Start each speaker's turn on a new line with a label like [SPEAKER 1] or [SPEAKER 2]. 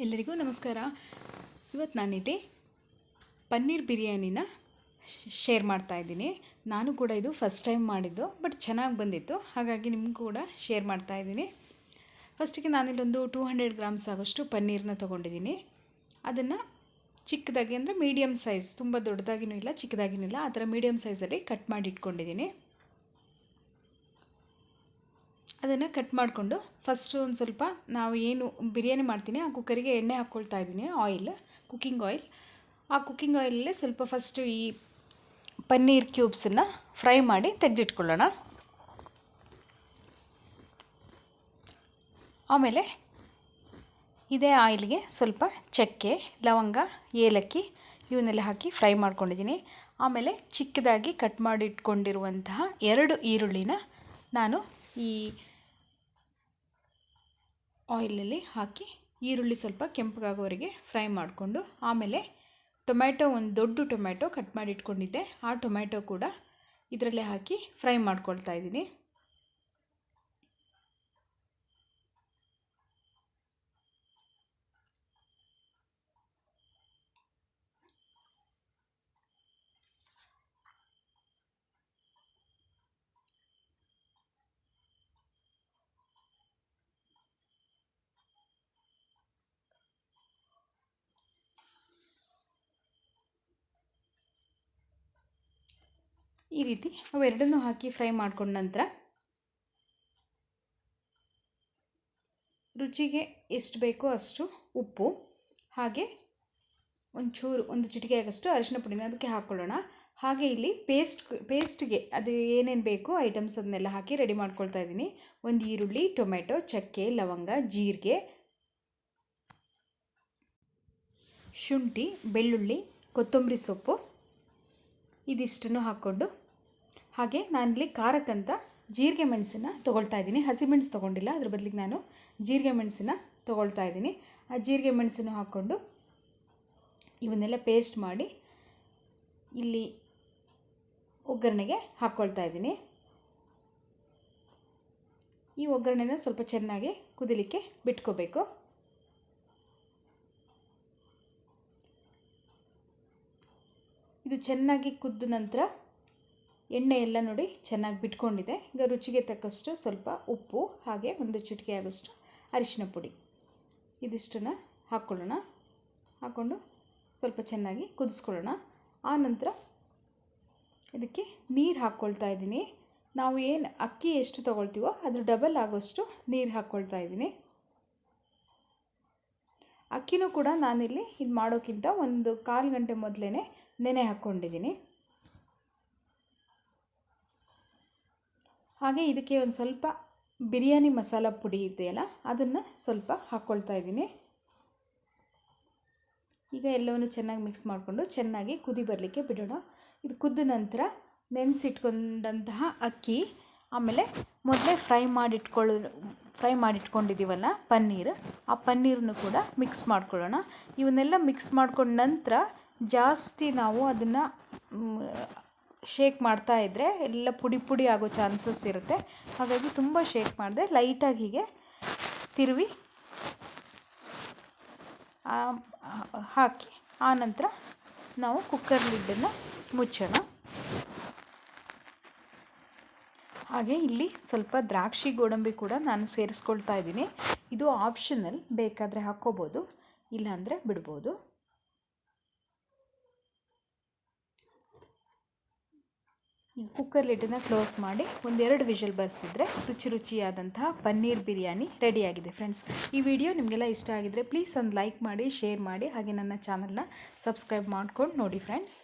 [SPEAKER 1] ಎಲ್ಲರಿಗೂ ನಮಸ್ಕಾರ. ಇವತ್ತು ನಾನಿಲ್ಲಿ ಪನ್ನೀರ್ ಬಿರಿಯಾನಿನ ಶೇರ್ ಮಾಡ್ತಾ ಇದ್ದೀನಿ. ನಾನು ಕೂಡ ಇದು ಫಸ್ಟ್ ಟೈಮ್ ಮಾಡಿದ್ದು, ಬಟ್ ಚೆನ್ನಾಗಿ ಬಂದಿತ್ತು, ಹಾಗಾಗಿ ನಿಮಗೂ ಕೂಡ ಶೇರ್ ಮಾಡ್ತಾ ಇದ್ದೀನಿ. ಫಸ್ಟಿಗೆ ನಾನಿಲ್ಲೊಂದು 200 ಗ್ರಾಮ್ಸ್ ಆಗೋಷ್ಟು ಪನ್ನೀರನ್ನ ತೊಗೊಂಡಿದ್ದೀನಿ. ಅದನ್ನು ಚಿಕ್ಕದಾಗಿ ಅಂದರೆ ಮೀಡಿಯಮ್ ಸೈಜ್, ತುಂಬ ದೊಡ್ಡದಾಗಿನೂ ಇಲ್ಲ ಚಿಕ್ಕದಾಗಿನೂ ಇಲ್ಲ, ಆ ಥರ ಮೀಡಿಯಮ್ ಸೈಜಲ್ಲಿ ಕಟ್ ಮಾಡಿ ಇಟ್ಕೊಂಡಿದ್ದೀನಿ. ಅದನ್ನು ಕಟ್ ಮಾಡಿಕೊಂಡು ಫಸ್ಟು ಒಂದು ಸ್ವಲ್ಪ ನಾವು ಏನು ಬಿರಿಯಾನಿ ಮಾಡ್ತೀನಿ ಆ ಕುಕ್ಕರಿಗೆ ಎಣ್ಣೆ ಹಾಕ್ಕೊಳ್ತಾ ಇದ್ದೀನಿ, ಕುಕ್ಕಿಂಗ್ ಆಯಿಲ್. ಆ ಕುಕ್ಕಿಂಗ್ ಆಯಿಲಲ್ಲೇ ಸ್ವಲ್ಪ ಫಸ್ಟು ಈ ಪನ್ನೀರ್ ಕ್ಯೂಬ್ಸನ್ನು ಫ್ರೈ ಮಾಡಿ ತೆಗೆದಿಟ್ಕೊಳ್ಳೋಣ. ಆಮೇಲೆ ಇದೇ ಆಯಿಲ್ಗೆ ಸ್ವಲ್ಪ ಚಕ್ಕೆ, ಲವಂಗ, ಏಲಕ್ಕಿ ಇವನ್ನೆಲ್ಲ ಹಾಕಿ ಫ್ರೈ ಮಾಡ್ಕೊಂಡಿದ್ದೀನಿ. ಆಮೇಲೆ ಚಿಕ್ಕದಾಗಿ ಕಟ್ ಮಾಡಿ ಇಟ್ಕೊಂಡಿರುವಂತಹ 2 ಈರುಳ್ಳಿನ ನಾನು ಈ ಆಯಿಲಲ್ಲಿ ಹಾಕಿ ಈರುಳ್ಳಿ ಸ್ವಲ್ಪ ಕೆಂಪಗಾಗೋವರೆಗೆ ಫ್ರೈ ಮಾಡಿಕೊಂಡು, ಆಮೇಲೆ ಟೊಮ್ಯಾಟೊ, ಒಂದು ದೊಡ್ಡ ಟೊಮ್ಯಾಟೊ ಕಟ್ ಮಾಡಿ ಇಟ್ಕೊಂಡಿದ್ದೆ, ಆ ಟೊಮ್ಯಾಟೊ ಕೂಡ ಇದರಲ್ಲೇ ಹಾಕಿ ಫ್ರೈ ಮಾಡ್ಕೊಳ್ತಾ ಇದ್ದೀನಿ. ಈ ರೀತಿ ಅವೆರಡನ್ನೂ ಹಾಕಿ ಫ್ರೈ ಮಾಡ್ಕೊಂಡ ನಂತರ ರುಚಿಗೆ ಎಷ್ಟು ಬೇಕೋ ಅಷ್ಟು ಉಪ್ಪು, ಹಾಗೆ ಒಂದು ಚಿಟಿಕೆ ಆಗಷ್ಟು ಅರಿಶಿನ ಪುಡಿನ ಅದಕ್ಕೆ ಹಾಕ್ಕೊಳ್ಳೋಣ. ಹಾಗೆ ಇಲ್ಲಿ ಪೇಸ್ಟ್ಗೆ ಅದು ಏನೇನು ಬೇಕು ಐಟಮ್ಸ್ ಅದನ್ನೆಲ್ಲ ಹಾಕಿ ರೆಡಿ ಮಾಡ್ಕೊಳ್ತಾ ಇದ್ದೀನಿ. ಒಂದು ಈರುಳ್ಳಿ, ಟೊಮೆಟೊ, ಚಕ್ಕೆ, ಲವಂಗ, ಜೀರಿಗೆ, ಶುಂಠಿ, ಬೆಳ್ಳುಳ್ಳಿ, ಕೊತ್ತಂಬರಿ ಸೊಪ್ಪು ಇದಿಷ್ಟನ್ನು ಹಾಕ್ಕೊಂಡು, ಹಾಗೆ ನಾನಿಲ್ಲಿ ಖಾರಕ್ಕಂತ ಜೀರಿಗೆ ಮೆಣಸನ್ನು ತೊಗೊಳ್ತಾ ಇದ್ದೀನಿ. ಹಸಿಮೆಣಸು ತೊಗೊಂಡಿಲ್ಲ, ಅದ್ರ ಬದಲಿಗೆ ನಾನು ಜೀರಿಗೆ ಮೆಣಸನ್ನು ತೊಗೊಳ್ತಾ ಇದ್ದೀನಿ. ಆ ಜೀರಿಗೆ ಮೆಣಸನ್ನು ಹಾಕ್ಕೊಂಡು ಇವನ್ನೆಲ್ಲ ಪೇಸ್ಟ್ ಮಾಡಿ ಇಲ್ಲಿ ಒಗ್ಗರಣೆಗೆ ಹಾಕ್ಕೊಳ್ತಾ ಇದ್ದೀನಿ. ಈ ಒಗ್ಗರಣೆನ ಸ್ವಲ್ಪ ಚೆನ್ನಾಗಿ ಕುದಿಲಿಕ್ಕೆ ಬಿಟ್ಕೋಬೇಕು. ಇದು ಚೆನ್ನಾಗಿ ಕುದ್ದ ನಂತರ ಎಣ್ಣೆ ಎಲ್ಲ ನೋಡಿ ಚೆನ್ನಾಗಿ ಬಿಟ್ಕೊಂಡಿದೆ. ಈಗ ರುಚಿಗೆ ತಕ್ಕಷ್ಟು ಸ್ವಲ್ಪ ಉಪ್ಪು, ಹಾಗೆ ಒಂದು ಚಿಟಿಕೆ ಆಗೋಷ್ಟು ಅರಿಶಿನ ಪುಡಿ ಇದಿಷ್ಟನ್ನು ಹಾಕ್ಕೊಳ್ಳೋಣ. ಹಾಕ್ಕೊಂಡು ಸ್ವಲ್ಪ ಚೆನ್ನಾಗಿ ಕುದಿಸ್ಕೊಳ್ಳೋಣ. ಆ ನಂತರ ಇದಕ್ಕೆ ನೀರು ಹಾಕ್ಕೊಳ್ತಾ ಇದ್ದೀನಿ. ನಾವು ಏನು ಅಕ್ಕಿ ಎಷ್ಟು ತೊಗೊಳ್ತೀವೋ ಅದ್ರ ಡಬಲ್ ಆಗೋಷ್ಟು ನೀರು ಹಾಕ್ಕೊಳ್ತಾ ಇದ್ದೀನಿ. ಅಕ್ಕಿನೂ ಕೂಡ ನಾನಿಲ್ಲಿ ಇದು ಮಾಡೋಕ್ಕಿಂತ ಒಂದು 1/4 ಗಂಟೆ ಮೊದಲೇ ನೆನೆ ಹಾಕ್ಕೊಂಡಿದ್ದೀನಿ. ಹಾಗೆ ಇದಕ್ಕೆ ಒಂದು ಸ್ವಲ್ಪ ಬಿರಿಯಾನಿ ಮಸಾಲ ಪುಡಿ ಇದೆಯಲ್ಲ, ಅದನ್ನು ಸ್ವಲ್ಪ ಹಾಕ್ಕೊಳ್ತಾ ಇದ್ದೀನಿ. ಈಗ ಎಲ್ಲವನ್ನು ಚೆನ್ನಾಗಿ ಮಿಕ್ಸ್ ಮಾಡಿಕೊಂಡು ಚೆನ್ನಾಗಿ ಕುದಿ ಬರಲಿಕ್ಕೆ ಬಿಡೋಣ. ಇದು ಕುದ್ದ ನಂತರ ನೆನೆಸಿಟ್ಕೊಂಡಂತಹ ಅಕ್ಕಿ, ಆಮೇಲೆ ಮೊದಲೇ ಫ್ರೈ ಮಾಡಿಟ್ಕೊಂಡಿದ್ದೀವಲ್ಲ ಪನ್ನೀರ್, ಆ ಪನ್ನೀರನ್ನು ಕೂಡ ಮಿಕ್ಸ್ ಮಾಡ್ಕೊಳ್ಳೋಣ. ಇವನ್ನೆಲ್ಲ ಮಿಕ್ಸ್ ಮಾಡ್ಕೊಂಡ ನಂತರ ಜಾಸ್ತಿ ನಾವು ಅದನ್ನು ಶೇಕ್ ಮಾಡ್ತಾ ಇದ್ದರೆ ಎಲ್ಲ ಪುಡಿ ಆಗೋ ಚಾನ್ಸಸ್ ಇರುತ್ತೆ. ಹಾಗಾಗಿ ತುಂಬ ಶೇಕ್ ಮಾಡಿದೆ, ಲೈಟಾಗಿ ಹೀಗೆ ತಿರುವಿ ಹಾಕಿ ಆ ನಂತರ ನಾವು ಕುಕ್ಕರ್ ಲಿಡ್ಡನ್ನು ಮುಚ್ಚೋಣ. ಹಾಗೆ ಇಲ್ಲಿ ಸ್ವಲ್ಪ ದ್ರಾಕ್ಷಿ ಗೋಡಂಬಿ ಕೂಡ ನಾನು ಸೇರಿಸ್ಕೊಳ್ತಾ ಇದ್ದೀನಿ. ಇದು ಆಪ್ಷನಲ್, ಬೇಕಾದರೆ ಹಾಕ್ಕೋಬೋದು, ಇಲ್ಲಾಂದರೆ ಬಿಡ್ಬೋದು. ಈ ಕುಕ್ಕರ್ ಲಿಡ್ಡನ್ನು ಕ್ಲೋಸ್ ಮಾಡಿ 1-2 ವಿಷಲ್ ಬರೆಸಿದ್ರೆ ರುಚಿಯಾದಂತಹ ಪನ್ನೀರ್ ಬಿರಿಯಾನಿ ರೆಡಿಯಾಗಿದೆ ಫ್ರೆಂಡ್ಸ್. ಈ ವಿಡಿಯೋ ನಿಮಗೆಲ್ಲ ಇಷ್ಟ ಆಗಿದರೆ ಪ್ಲೀಸ್ ಒಂದು ಲೈಕ್ ಮಾಡಿ, ಶೇರ್ ಮಾಡಿ, ಹಾಗೆ ನನ್ನ ಚಾನಲ್ನ ಸಬ್ಸ್ಕ್ರೈಬ್ ಮಾಡ್ಕೊಂಡು ನೋಡಿ ಫ್ರೆಂಡ್ಸ್.